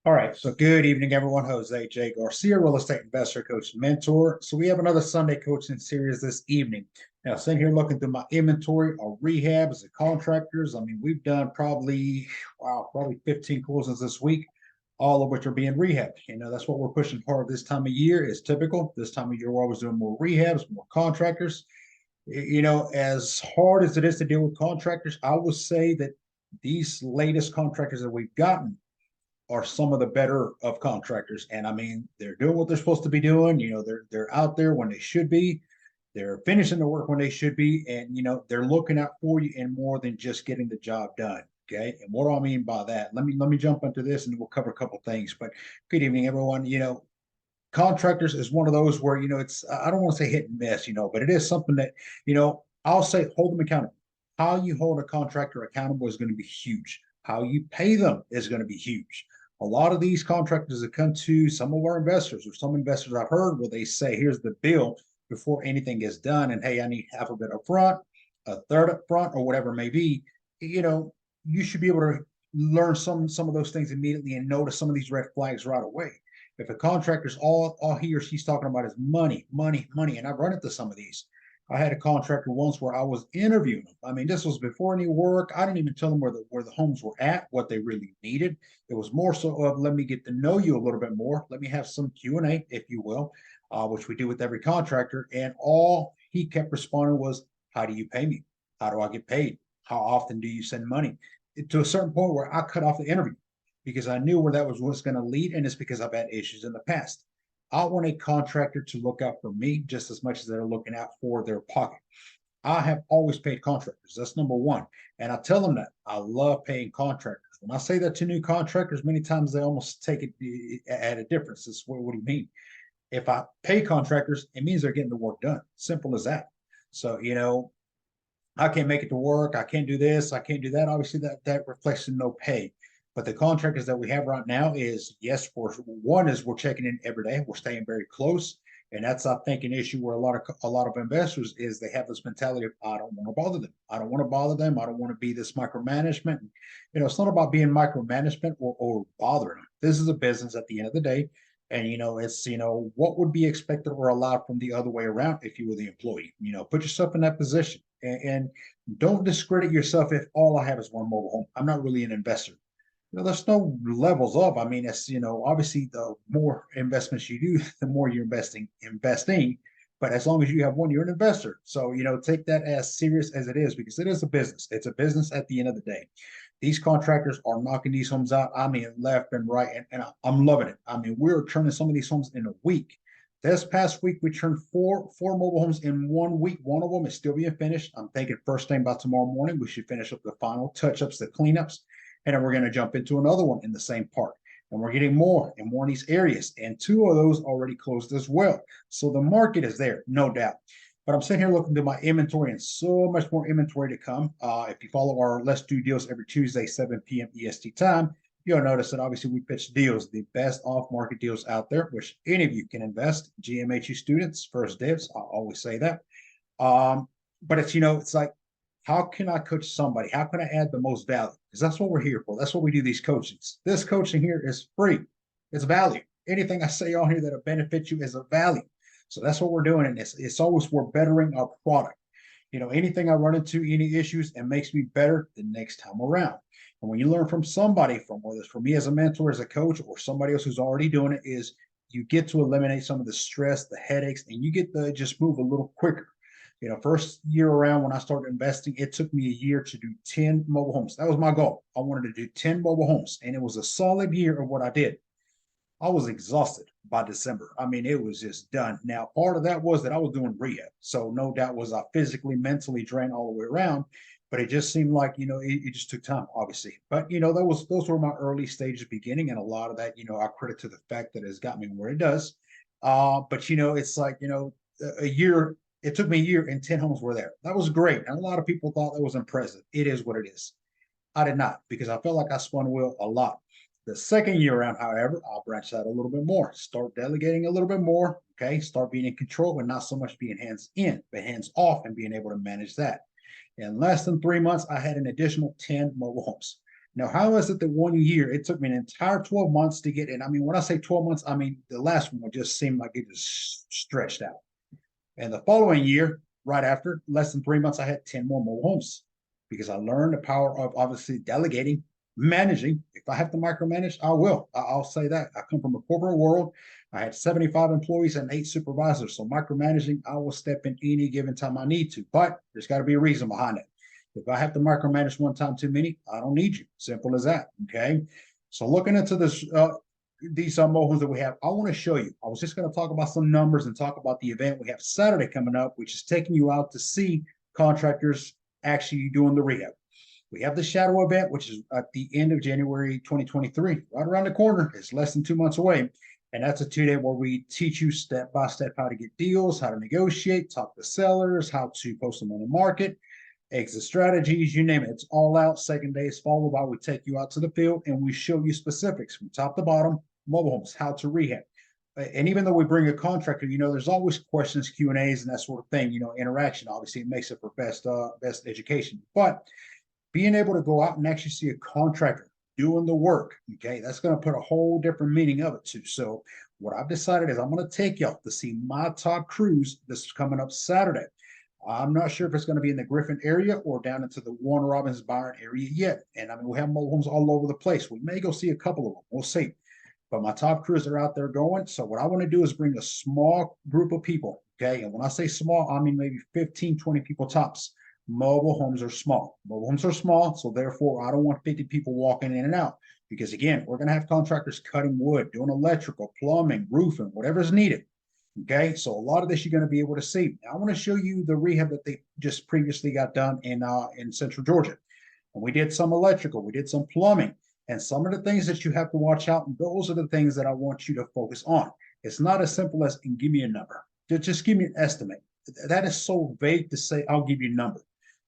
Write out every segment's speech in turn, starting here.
All right, so good evening, everyone. Jose J. Garcia, real estate investor, coach, and mentor. So we have another Sunday coaching series this evening. Now, sitting here looking through my inventory of rehabs and contractors. I mean, we've done probably 15 closings this week, all of which are being rehabbed. That's what we're pushing hard this time of year. Is typical. This time of year, we're always doing more rehabs, more contractors. As hard as it is to deal with contractors, I would say that these latest contractors that we've gotten are some of the better of contractors. And I mean, they're doing what they're supposed to be doing. They're out there when they should be. They're finishing the work when they should be, and they're looking out for you and more than just getting the job done. Okay, and what do I mean by that? Let me jump into this, and we'll cover a couple things. But good evening, everyone. Contractors is one of those where it's I don't want to say hit and miss, but it is something that I'll say hold them accountable. How you hold a contractor accountable is going to be huge. How you pay them is going to be huge. A lot of these contractors that come to some of our investors or some investors I've heard where they say, here's the bill before anything gets done. And hey, I need half of it up front, a third up front, or whatever it may be. You should be able to learn some of those things immediately and notice some of these red flags right away. If a contractor's all he or she's talking about is money, money, money, and I've run into some of these. I had a contractor once where I was interviewing them. I mean, this was before any work. I didn't even tell them where the homes were at, what they really needed. It was more so of let me get to know you a little bit more. Let me have some Q&A, if you will, which we do with every contractor. And all he kept responding was, "How do you pay me? How do I get paid? How often do you send money?" To a certain point where I cut off the interview because I knew where that was going to lead, and it's because I've had issues in the past. I want a contractor to look out for me just as much as they're looking out for their pocket. I have always paid contractors. That's number one. And I tell them that I love paying contractors. When I say that to new contractors, many times they almost take it at a difference. It's what do you mean? If I pay contractors, it means they're getting the work done. Simple as that. So, I can't make it to work. I can't do this. I can't do that. Obviously, that reflects in no pay. But the contractors that we have right now is yes, for one is we're checking in every day. We're staying very close, and that's I think an issue where a lot of investors is they have this mentality of I don't want to bother them. I don't want to bother them. I don't want to be this micromanagement. It's not about being micromanagement or bothering them. This is a business at the end of the day, and it's what would be expected or allowed from the other way around if you were the employee. Put yourself in that position and don't discredit yourself if all I have is one mobile home. I'm not really an investor. There's no levels of. I mean, it's obviously the more investments you do, the more you're investing. But as long as you have one, you're an investor. So take that as serious as it is because it is a business. It's a business at the end of the day. These contractors are knocking these homes out. I mean, left and right, and I'm loving it. I mean, we're turning some of these homes in a week. This past week, we turned four mobile homes in 1 week. One of them is still being finished. I'm thinking first thing by tomorrow morning, we should finish up the final touch-ups, the cleanups, and then we're going to jump into another one in the same park. And we're getting more and more in these areas. And two of those already closed as well. So the market is there, no doubt. But I'm sitting here looking through my inventory and so much more inventory to come. If you follow our Let's Do Deals every Tuesday, 7 p.m. EST time, you'll notice that obviously we pitch deals, the best off-market deals out there, which any of you can invest. GMHU students, first dibs. I always say that. But it's like, how can I coach somebody? How can I add the most value? Because that's what we're here for. That's what we do these coachings. This coaching here is free. It's value. Anything I say on here that'll benefit you is a value. So that's what we're doing. And it's always we're bettering our product. Anything I run into, any issues, and makes me better the next time around. And when you learn from somebody, from whether it's for me as a mentor, as a coach, or somebody else who's already doing it, is you get to eliminate some of the stress, the headaches, and you get to just move a little quicker. First year around when I started investing, it took me a year to do 10 mobile homes. That was my goal. I wanted to do 10 mobile homes, and it was a solid year of what I did. I was exhausted by December. I mean, it was just done. Now, part of that was that I was doing rehab. So no doubt was I physically, mentally drained all the way around. But it just seemed like, it just took time, obviously. But, those were my early stages beginning. And a lot of that, I credit to the fact that it's got me where it does. But, it's like, a year, it took me a year and 10 homes were there. That was great. And a lot of people thought that was impressive. It is what it is. I did not because I felt like I spun the wheel a lot. The second year around, however, I'll branch out a little bit more, start delegating a little bit more, okay, start being in control and not so much being hands in, but hands off and being able to manage that. In less than 3 months, I had an additional 10 mobile homes. Now, how is it that 1 year, it took me an entire 12 months to get in? I mean, when I say 12 months, I mean, the last one just seemed like it just stretched out. And the following year, right after, less than 3 months, I had 10 more mobile homes because I learned the power of obviously delegating, managing. If I have to micromanage, I will. I'll say that. I come from a corporate world. I had 75 employees and 8 supervisors. So micromanaging, I will step in any given time I need to, but there's got to be a reason behind it. If I have to micromanage one time too many, I don't need you. Simple as that. Okay. So looking into this, these mobile homes that we have, I want to show you. I was just going to talk about some numbers and talk about the event we have Saturday coming up, which is taking you out to see contractors actually doing the rehab. We have the shadow event, which is at the end of January 2023, right around the corner. It's less than 2 months away. And that's a 2-day where we teach you step by step how to get deals, how to negotiate, talk to sellers, how to post them on the market, exit strategies, you name it. It's all out. Second day is followed by we take you out to the field and we show you specifics from top to bottom, mobile homes, how to rehab. And even though we bring a contractor, there's always questions, Q&As, and that sort of thing, interaction. Obviously, it makes it for best education. But being able to go out and actually see a contractor doing the work, okay, that's going to put a whole different meaning of it too. So what I've decided is I'm going to take y'all to see my top crews. This is coming up Saturday. I'm not sure if it's going to be in the Griffin area or down into the Warner Robins Byron area yet. And I mean, we have mobile homes all over the place. We may go see a couple of them. We'll see. But my top crews are out there going. So what I want to do is bring a small group of people. Okay. And when I say small, I mean maybe 15, 20 people tops. Mobile homes are small. Mobile homes are small. So therefore, I don't want 50 people walking in and out. Because again, we're going to have contractors cutting wood, doing electrical, plumbing, roofing, whatever's needed. Okay, so a lot of this you're going to be able to see. Now, I want to show you the rehab that they just previously got done in Central Georgia. And we did some electrical, we did some plumbing, and some of the things that you have to watch out. And those are the things that I want you to focus on. It's not as simple as and give me a number. Just give me an estimate. That is so vague to say I'll give you a number.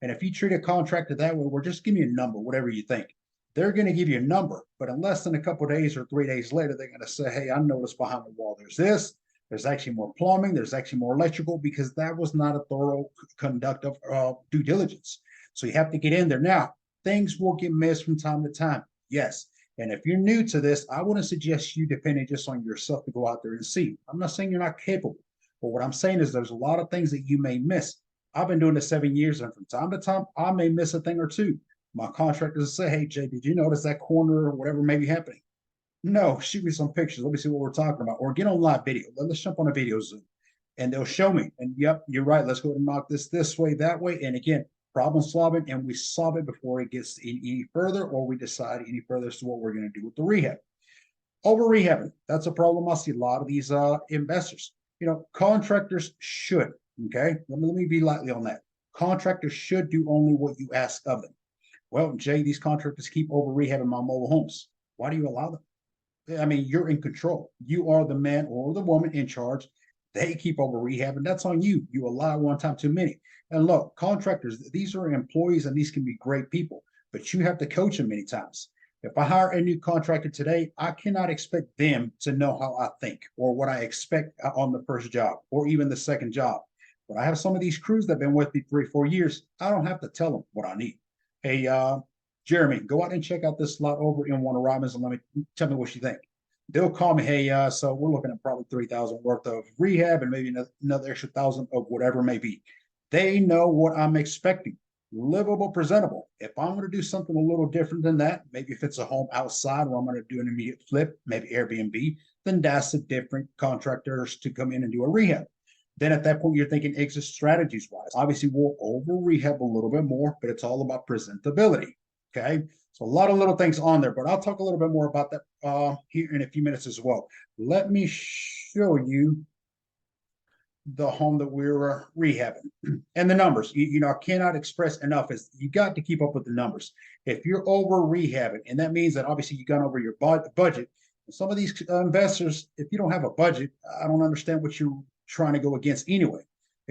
And if you treat a contractor that way, well, just give me a number, whatever you think. They're going to give you a number, but in less than a couple of days or 3 days later, they're going to say, hey, I noticed behind the wall there's this. There's actually more plumbing. There's actually more electrical because that was not a thorough conduct of due diligence. So you have to get in there. Now, things will get missed from time to time. Yes. And if you're new to this, I wouldn't suggest you depending just on yourself to go out there and see. I'm not saying you're not capable, but what I'm saying is there's a lot of things that you may miss. I've been doing this 7 years, and from time to time, I may miss a thing or two. My contractors say, hey, Jay, did you notice that corner or whatever may be happening? No, shoot me some pictures. Let me see what we're talking about. Or get on live video. Let's jump on a video Zoom and they'll show me. And yep, you're right. Let's go ahead and knock this way, that way. And again, problem solving, and we solve it before it gets any further or we decide any further as to what we're going to do with the rehab. Over rehabbing, that's a problem I see a lot of these investors. Contractors should, okay? Let me be lightly on that. Contractors should do only what you ask of them. Well, Jay, these contractors keep over rehabbing my mobile homes. Why do you allow them? I mean, you're in control. You are the man or the woman in charge. They keep over rehab, and that's on you. You allow one time too many. And look, contractors, these are employees, and these can be great people, but you have to coach them many times. If I hire a new contractor today, I cannot expect them to know how I think or what I expect on the first job or even the second job. But I have some of these crews that have been with me 3-4 years. I don't have to tell them what I need. Hey, Jeremy, go out and check out this lot over in Warner Robins and tell me what you think. They'll call me, hey, so we're looking at probably 3,000 worth of rehab and maybe another extra 1,000 of whatever it may be. They know what I'm expecting. Livable, presentable. If I'm going to do something a little different than that, maybe if it's a home outside where I'm going to do an immediate flip, maybe Airbnb, then that's a different contractors to come in and do a rehab. Then at that point, you're thinking exit strategies wise. Obviously, we'll over rehab a little bit more, but it's all about presentability. Okay, so a lot of little things on there, but I'll talk a little bit more about that here in a few minutes as well. Let me show you the home that we're rehabbing and the numbers. I cannot express enough is you got to keep up with the numbers. If you're over rehabbing, and that means that obviously you've gone over your budget. Some of these investors, if you don't have a budget, I don't understand what you're trying to go against anyway.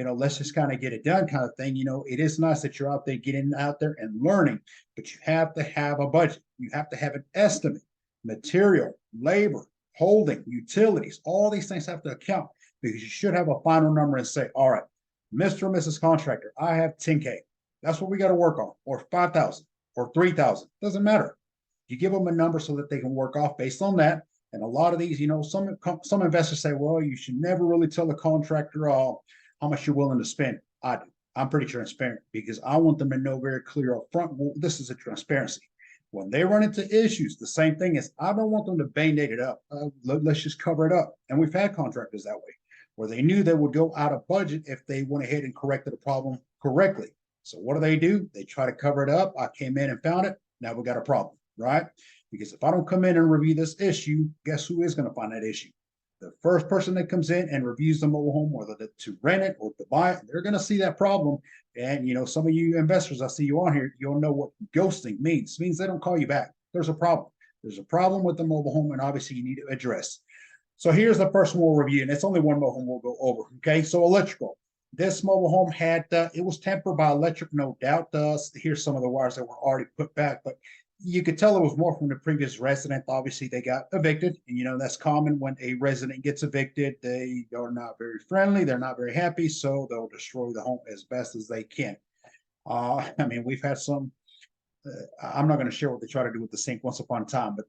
Let's just kind of get it done kind of thing. It is nice that you're out there getting out there and learning, but you have to have a budget. You have to have an estimate, material, labor, holding, utilities, all these things have to account because you should have a final number and say, all right, Mr. or Mrs. Contractor, I have 10K. That's what we got to work on, or 5,000 or 3,000. Doesn't matter. You give them a number so that they can work off based on that. And a lot of these, some investors say, well, you should never really tell the contractor how much you're willing to spend. I do. I'm pretty transparent because I want them to know very clear up front. Well, this is a transparency. When they run into issues, the same thing is I don't want them to band-aid it up. Let's just cover it up. And we've had contractors that way where they knew they would go out of budget if they went ahead and corrected a problem correctly. So what do? They try to cover it up. I came in and found it. Now we got a problem, right? Because if I don't come in and review this issue, guess who is going to find that issue? The first person that comes in and reviews the mobile home, whether to rent it or to buy it, they're going to see that problem. And, some of you investors, I see you on here, you'll know what ghosting means. It means they don't call you back. There's a problem. There's a problem with the mobile home, and obviously you need to address. So here's the first one we'll review, and it's only one mobile home we'll go over, okay? So electrical. This mobile home had, it was tempered by electric, no doubt. Here's some of the wires that were already put back, but you could tell it was more from the previous resident. Obviously, they got evicted. And, that's common when a resident gets evicted. They are not very friendly. They're not very happy. So they'll destroy the home as best as they can. We've had some, I'm not going to share what they try to do with the sink once upon a time, but,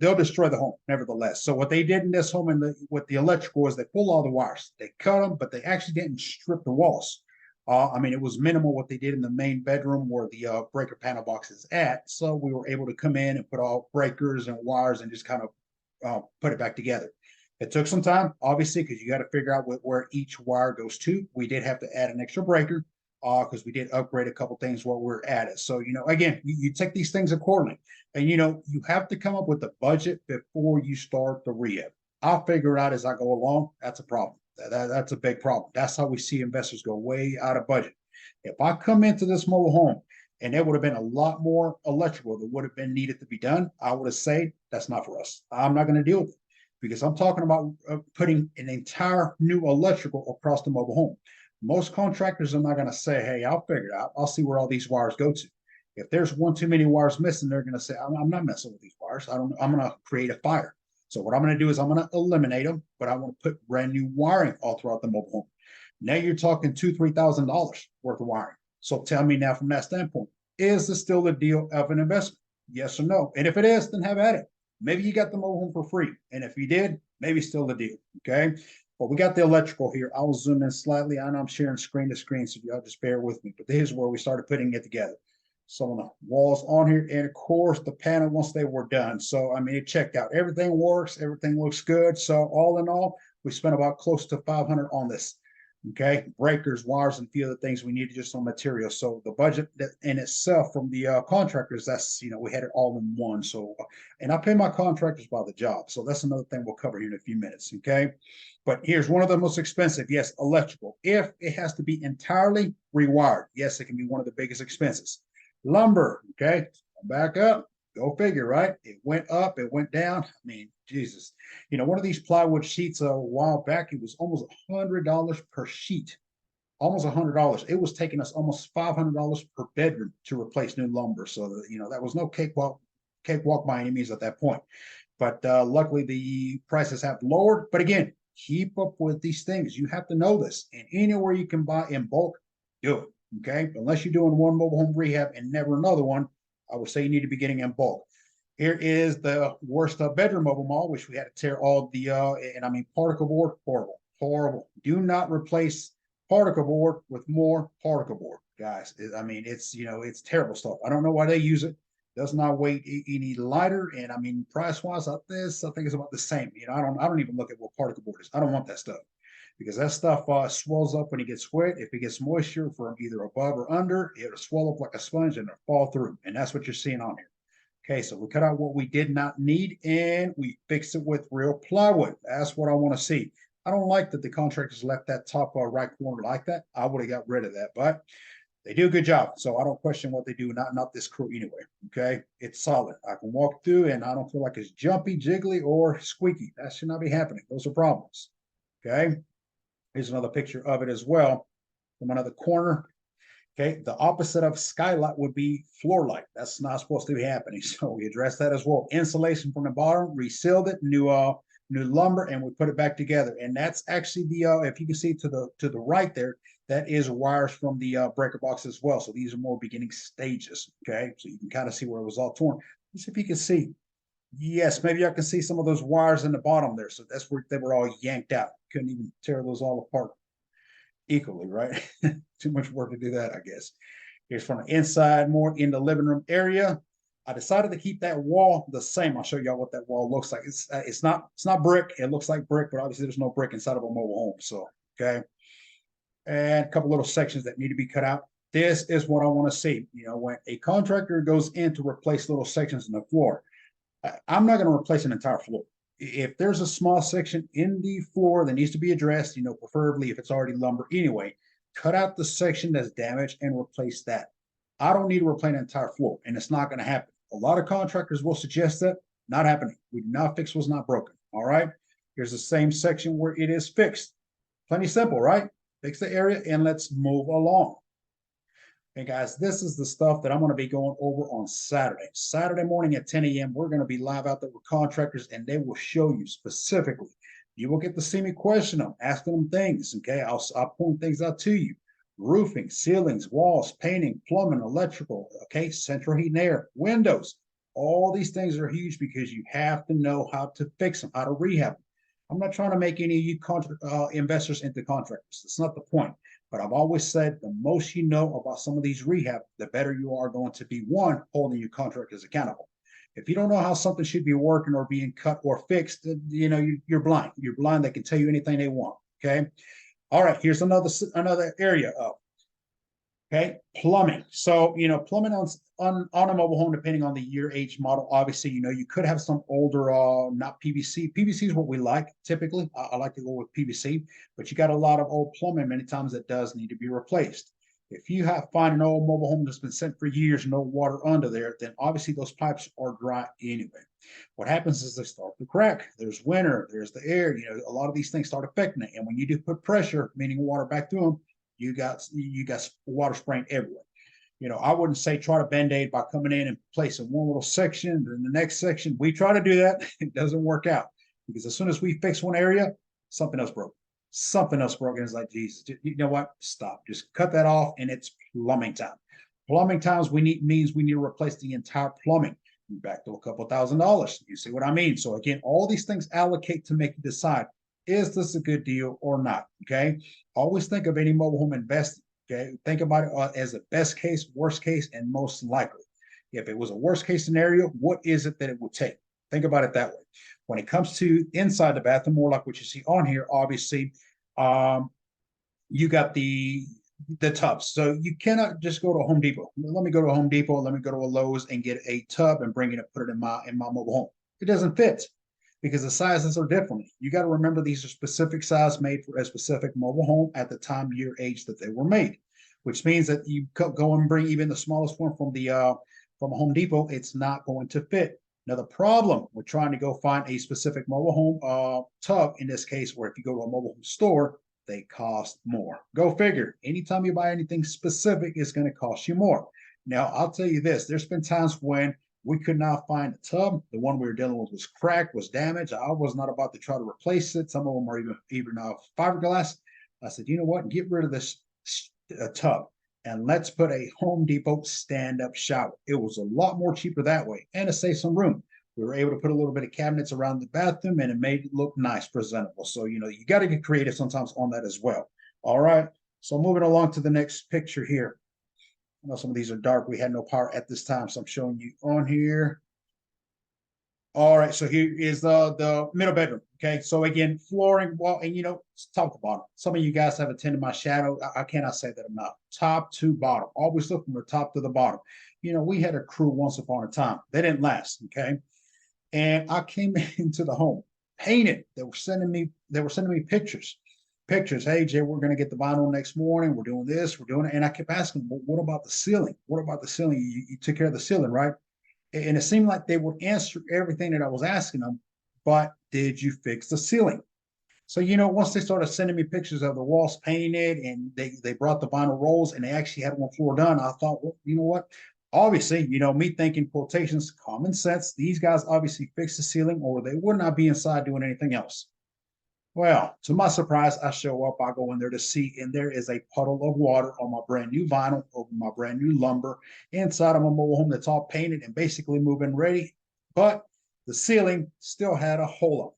they'll destroy the home nevertheless. So what they did in this home with the electrical is they pulled all the wires. They cut them, but they actually didn't strip the walls. It was minimal what they did in the main bedroom where the breaker panel box is at. So we were able to come in and put all breakers and wires and just kind of put it back together. It took some time, obviously, because you got to figure out where each wire goes to. We did have to add an extra breaker because we did upgrade a couple things while we're at it. So, again, you take these things accordingly. And, you have to come up with a budget before you start the rehab. I'll figure it out as I go along. That's a problem. That's a big problem. That's how we see investors go way out of budget. If I come into this mobile home and there would have been a lot more electrical that would have been needed to be done, I would have said that's not for us. I'm not going to deal with it because I'm talking about putting an entire new electrical across the mobile home. Most contractors are not going to say, hey, I'll figure it out. I'll see where all these wires go to. If there's one too many wires missing, they're going to say, I'm not messing with these wires. I'm going to create a fire. So what I'm going to do is I'm going to eliminate them, but I want to put brand new wiring all throughout the mobile home. Now you're talking $2,000-$3,000 worth of wiring. So tell me now from that standpoint, is this still a deal of an investment? Yes or no? And if it is, then have at it. Maybe you got the mobile home for free. And if you did, maybe still a deal. Okay. But we got the electrical here. I'll zoom in slightly. I know I'm sharing screen to screen, so y'all just bear with me. But here's where we started putting it together. Some of the walls on here, and of course the panel once they were done. So it checked out. Everything works, everything looks good. So all in all, we spent about close to 500 on this. Okay, breakers, wires, and a few other things we needed just on material. So the budget in itself from the contractors, that's we had it all in one. So and I pay my contractors by the job. So that's another thing we'll cover here in a few minutes. Okay, but here's one of the most expensive. Yes, electrical. If it has to be entirely rewired, yes, it can be one of the biggest expenses. Lumber, okay, back up, go figure, right? It went up, it went down. Jesus, one of these plywood sheets a while back, it was almost $100 per sheet, almost $100. It was taking us almost $500 per bedroom to replace new lumber. So that was no cakewalk by any means at that point. But luckily the prices have lowered. But again, keep up with these things. You have to know this, and anywhere you can buy in bulk, do it. Okay, unless you're doing one mobile home rehab and never another one, I would say you need to be getting in bulk. Here is the worst bedroom mobile mall, which we had to tear all the particle board. Horrible. Do not replace particle board with more particle board, guys. It's terrible stuff. I don't know why they use it. Does not weigh any lighter, and price wise, I think it's about the same. I don't even look at what particle board is. I don't want that stuff. Because that stuff swells up when it gets wet. If it gets moisture from either above or under, it'll swell up like a sponge and it'll fall through. And that's what you're seeing on here. Okay, so we cut out what we did not need and we fixed it with real plywood. That's what I want to see. I don't like that the contractors left that top right corner like that. I would have got rid of that, but they do a good job. So I don't question what they do, not this crew anyway. Okay, it's solid. I can walk through and I don't feel like it's jumpy, jiggly, or squeaky. That should not be happening. Those are problems. Okay. Here's another picture of it as well from another corner. Okay, the opposite of skylight would be floor light. That's not supposed to be happening. So we addressed that as well. Insulation from the bottom, resealed it, new lumber, and we put it back together. And that's actually the if you can see to the right there, that is wires from the breaker box as well. So these are more beginning stages. Okay, so you can kind of see where it was all torn. Let's see if you can see. Yes, maybe I can see some of those wires in the bottom there. So that's where they were all yanked out. Couldn't even tear those all apart equally, right? Too much work to do that, I guess. Here's from the inside, more in the living room area. I decided to keep that wall the same. I'll show y'all what that wall looks like. It's not brick. It looks like brick, but obviously there's no brick inside of a mobile home. So okay, and a couple little sections that need to be cut out. This is what I want to see. When a contractor goes in to replace little sections in the floor, I'm not going to replace an entire floor. If there's a small section in the floor that needs to be addressed, preferably if it's already lumber anyway, cut out the section that's damaged and replace that. I don't need to replace an entire floor, and it's not going to happen. A lot of contractors will suggest that. Not happening. We do not fix what's not broken. All right. Here's the same section where it is fixed. Plenty simple, right? Fix the area and let's move along. Hey guys, this is the stuff that I'm going to be going over on Saturday. Saturday morning at 10 a.m. We're going to be live out there with contractors, and they will show you specifically. You will get to see me question them, asking them things. Okay, I'll point things out to you: roofing, ceilings, walls, painting, plumbing, electrical. Okay, central heat and air, windows. All these things are huge because you have to know how to fix them, how to rehab them. I'm not trying to make any of you investors into contractors. That's not the point. But I've always said the most you know about some of these rehab, the better you are going to be, one, holding your contractors accountable. If you don't know how something should be working or being cut or fixed, you're blind. You're blind. They can tell you anything they want. Okay. All right. Here's another area of okay, plumbing. So plumbing on a mobile home, depending on the year, age, model. Obviously, you could have some older, not PVC. PVC is what we like typically. I like to go with PVC, but you got a lot of old plumbing. Many times that does need to be replaced. If you find an old mobile home that's been sitting for years, no water under there, then obviously those pipes are dry anyway. What happens is they start to crack. There's winter, there's the air. A lot of these things start affecting it, and when you do put pressure, meaning water back through them, you got water spraying everywhere. I wouldn't say try to band-aid by coming in and placing one little section, then the next section. We try to do that. It doesn't work out because as soon as we fix one area, something else broke. Something else broken. It's like, Jesus, you know what? Stop. Just cut that off, and it's plumbing time. Plumbing times means we need to replace the entire plumbing. Back to a couple $1,000s. You see what I mean? So again, all these things allocate to make you decide, is this a good deal or not? Okay. Always think of any mobile home investing. Okay. Think about it as a best case, worst case, and most likely. If it was a worst case scenario, what is it that it would take? Think about it that way. When it comes to inside the bathroom, more like what you see on here, obviously, you got the tubs. So you cannot just go to Home Depot. Let me go to Home Depot. Let me go to a Lowe's and get a tub and bring it and put it in my mobile home. It doesn't fit because the sizes are different. You got to remember these are specific size made for a specific mobile home at the time, year, age that they were made, which means that you go and bring even the smallest one from a Home Depot, it's not going to fit. Now, the problem with trying to go find a specific mobile home tub, in this case, where if you go to a mobile home store, they cost more. Go figure. Anytime you buy anything specific, it's going to cost you more. Now, I'll tell you this. There's been times when we could not find a tub. The one we were dealing with was cracked, was damaged. I was not about to try to replace it. Some of them are even fiberglass. I said, you know what? Get rid of this tub and let's put a Home Depot stand-up shower. It was a lot more cheaper that way, and to save some room. We were able to put a little bit of cabinets around the bathroom, and it made it look nice, presentable. So, you got to get creative sometimes on that as well. All right. So moving along to the next picture here. I know some of these are dark. We had no power at this time, so I'm showing you on here. All right, so here is the middle bedroom. Okay, so again, flooring, wall, and it's top to bottom. Some of you guys have attended my shadow. I cannot say that enough. Top to bottom. Always look from the top to the bottom. We had a crew once upon a time. They didn't last. Okay, and I came into the home painted. They were sending me pictures. Hey, Jay, we're going to get the vinyl next morning. We're doing this. We're doing it. And I kept asking, well, what about the ceiling? What about the ceiling? You took care of the ceiling, right? And it seemed like they would answer everything that I was asking them, but did you fix the ceiling? So, once they started sending me pictures of the walls painted and they brought the vinyl rolls and they actually had one floor done, I thought, well, you know what? Obviously, me thinking quotations, common sense, these guys obviously fixed the ceiling or they would not be inside doing anything else. Well, to my surprise, I show up, I go in there to see, and there is a puddle of water on my brand new vinyl over my brand new lumber inside of my mobile home that's all painted and basically move-in ready. But the ceiling still had a hole up.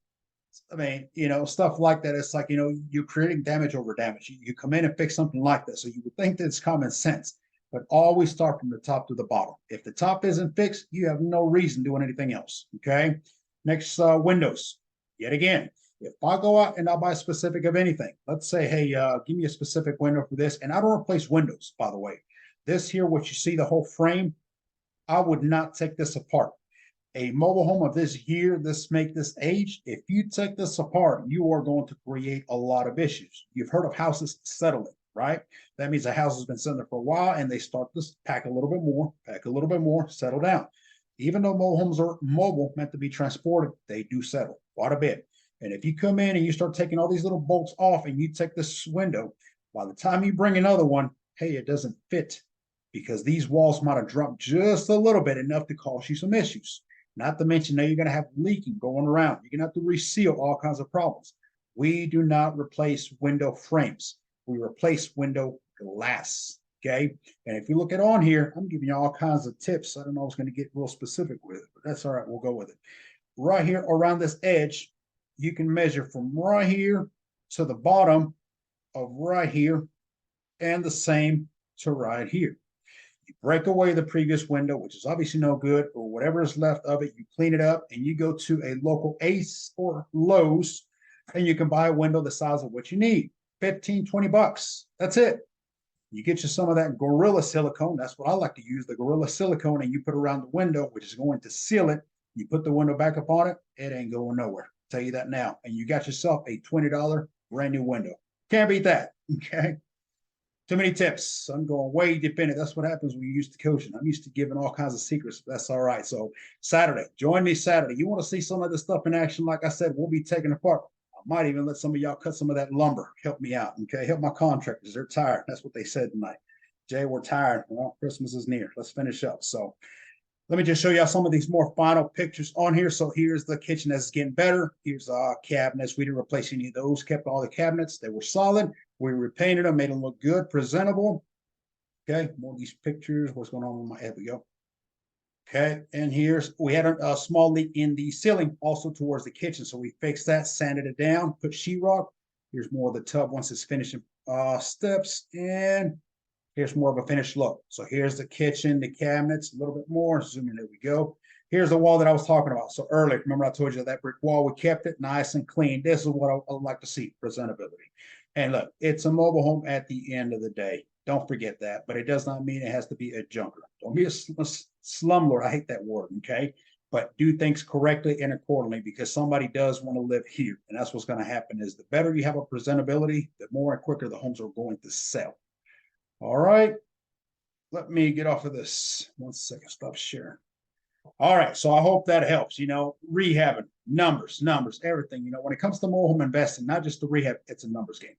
I mean, stuff like that. It's like, you're creating damage over damage. You come in and fix something like that. So you would think that it's common sense, but always start from the top to the bottom. If the top isn't fixed, you have no reason doing anything else. Okay. Next, windows. Yet again, if I go out and I buy a specific of anything, let's say, hey, give me a specific window for this, and I don't replace windows, by the way. This here, what you see, the whole frame, I would not take this apart. A mobile home of this year, this age, if you take this apart, you are going to create a lot of issues. You've heard of houses settling, right? That means a house has been sitting there for a while and they start to pack a little bit more, settle down. Even though mobile homes are mobile, meant to be transported, they do settle quite a bit. And if you come in and you start taking all these little bolts off and you take this window, by the time you bring another one, hey, it doesn't fit because these walls might have dropped just a little bit, enough to cause you some issues. Not to mention, now you're going to have leaking going around. You're going to have to reseal all kinds of problems. We do not replace window frames. We replace window glass. Okay. And if you look at on here, I'm giving you all kinds of tips. I don't know I was going to get real specific with it, but that's all right. We'll go with it. Right here around this edge, you can measure from right here to the bottom of right here, and the same to right here. You break away the previous window, which is obviously no good, or whatever is left of it. You clean it up and you go to a local Ace or Lowe's and you can buy a window the size of what you need. 15, 20 bucks. That's it. You get you some of that Gorilla silicone. That's what I like to use, the Gorilla silicone, and you put around the window, which is going to seal it. You put the window back up on it, it ain't going nowhere. I'll tell you that now. And you got yourself a $20 brand new window. Can't beat that. Okay. Too many tips. I'm going way deep in it. That's what happens when you're used to coaching. I'm used to giving all kinds of secrets. That's all right. So Saturday, join me Saturday. You want to see some of this stuff in action? Like I said, we'll be taking apart. I might even let some of y'all cut some of that lumber. Help me out. Okay. Help my contractors. They're tired. That's what they said tonight. Jay, we're tired. Well, Christmas is near. Let's finish up. So let me just show y'all some of these more final pictures on here. So here's the kitchen that's getting better. Here's cabinets. We didn't replace any of those. Kept all the cabinets. They were solid. We repainted them, made them look good, presentable. Okay, more of these pictures. What's going on with my head? We go. Okay, and we had a small leak in the ceiling, also towards the kitchen. So we fixed that, sanded it down, put sheetrock. Here's more of the tub once it's finishing steps, and here's more of a finished look. So here's the kitchen, the cabinets, a little bit more. Zoom in, there we go. Here's the wall that I was talking about. So earlier, remember I told you that brick wall, we kept it nice and clean. This is what I like to see, presentability. And look, it's a mobile home at the end of the day. Don't forget that, but it does not mean it has to be a junker. Don't be a slumlord. I hate that word, okay? But do things correctly and accordingly, because somebody does want to live here. And that's what's going to happen is the better you have a presentability, the more and quicker the homes are going to sell. All right, let me get off of this. 1 second, stop sharing. All right, so I hope that helps. Rehabbing, numbers, everything. When it comes to mobile home investing, not just the rehab, it's a numbers game.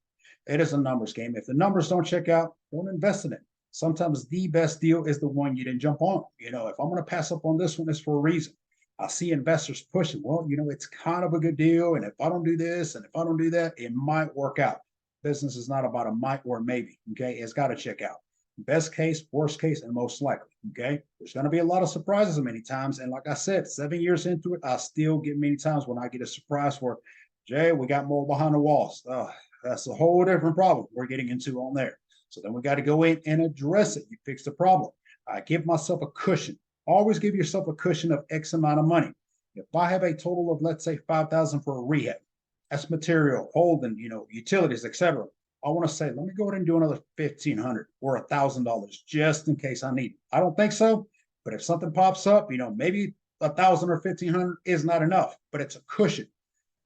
It is a numbers game. If the numbers don't check out, don't invest in it. Sometimes the best deal is the one you didn't jump on. If I'm going to pass up on this one, it's for a reason. I see investors pushing, well, it's kind of a good deal. And if I don't do this and if I don't do that, it might work out. Business is not about a might or a maybe. Okay. It's got to check out. Best case, worst case, and most likely. Okay. There's going to be a lot of surprises many times. And like I said, 7 years into it, I still get many times when I get a surprise where, Jay, we got more behind the walls. That's a whole different problem we're getting into on there. So then we got to go in and address it. You fix the problem. I give myself a cushion. Always give yourself a cushion of X amount of money. If I have a total of, let's say, $5,000 for a rehab, that's material, holding, utilities, etc. I want to say, let me go ahead and do another $1,500 or $1,000 just in case I need it. I don't think so, but if something pops up, maybe 1,000 or 1,500 is not enough, but it's a cushion.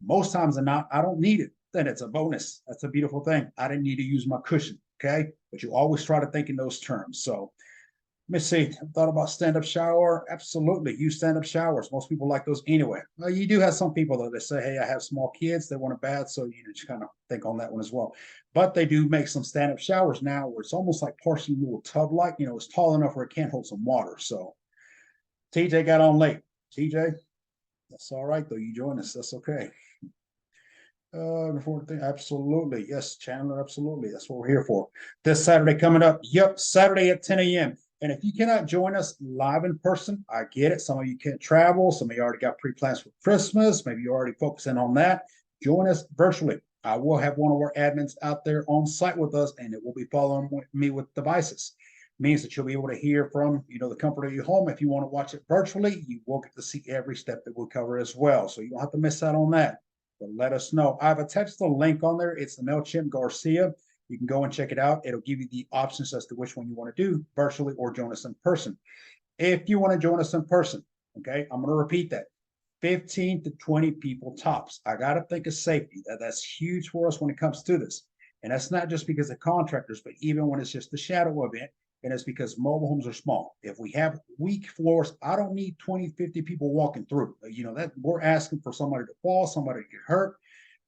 Most times than not, I don't need it. Then it's a bonus. That's a beautiful thing. I didn't need to use my cushion. Okay. But you always try to think in those terms. So let me see. I thought about stand-up shower. Absolutely. Use stand-up showers. Most people like those anyway. Well, you do have some people though that say, hey, I have small kids. They want a bath. So you just kind of think on that one as well. But they do make some stand-up showers now where it's almost like partially a little tub-like. It's tall enough where it can't hold some water. So TJ got on late. TJ, that's all right though. You joined us. That's okay. Before the thing, absolutely. Yes, Chandler, absolutely. That's what we're here for. This Saturday coming up. Yep, Saturday at 10 a.m. And if you cannot join us live in person, I get it. Some of you can't travel. Some of you already got pre-plans for Christmas. Maybe you're already focusing on that. Join us virtually. I will have one of our admins out there on site with us, and it will be following me with devices. Means that you'll be able to hear from, the comfort of your home. If you want to watch it virtually, you will get to see every step that we'll cover as well. So you don't have to miss out on that. But let us know. I've attached the link on there. It's the MailChimp Garcia. You can go and check it out. It'll give you the options as to which one you want to do, virtually or join us in person. If you want to join us in person, okay, I'm going to repeat that. 15 to 20 people tops. I got to think of safety. That's huge for us when it comes to this. And that's not just because of contractors, but even when it's just a shadow event, and it's because mobile homes are small. If we have weak floors, I don't need 20, 50 people walking through. That we're asking for somebody to fall, somebody to get hurt.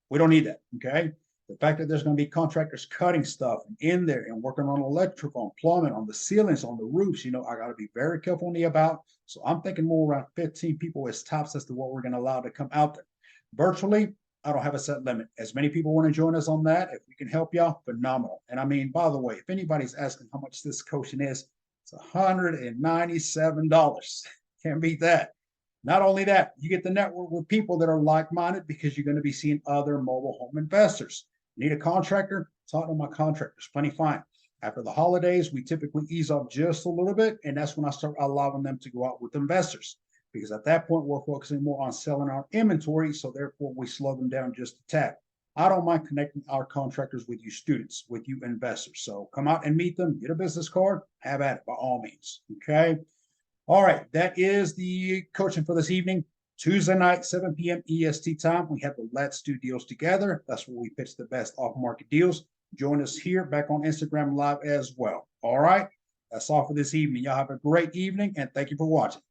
We don't need that. Okay. The fact that there's going to be contractors cutting stuff in there and working on electrical, on plumbing, on the ceilings, on the roofs, I got to be very careful on the about. So I'm thinking more around 15 people as tops as to what we're going to allow to come out there. Virtually, I don't have a set limit. As many people want to join us on that, if we can help y'all, phenomenal. And I mean, by the way, if anybody's asking how much this coaching is, it's $197. Can't beat that. Not only that, you get the network with people that are like-minded because you're going to be seeing other mobile home investors. Need a contractor? Talk to my contractors. Plenty fine. After the holidays, we typically ease up just a little bit, and that's when I start allowing them to go out with investors. Because at that point, we're focusing more on selling our inventory, so therefore we slow them down just a tad. I don't mind connecting our contractors with you students, with you investors. So come out and meet them, get a business card, have at it by all means. Okay. All right. That is the coaching for this evening. Tuesday night, 7 p.m. EST time. We have the Let's Do Deals Together. That's where we pitch the best off-market deals. Join us here back on Instagram Live as well. All right. That's all for this evening. Y'all have a great evening, and thank you for watching.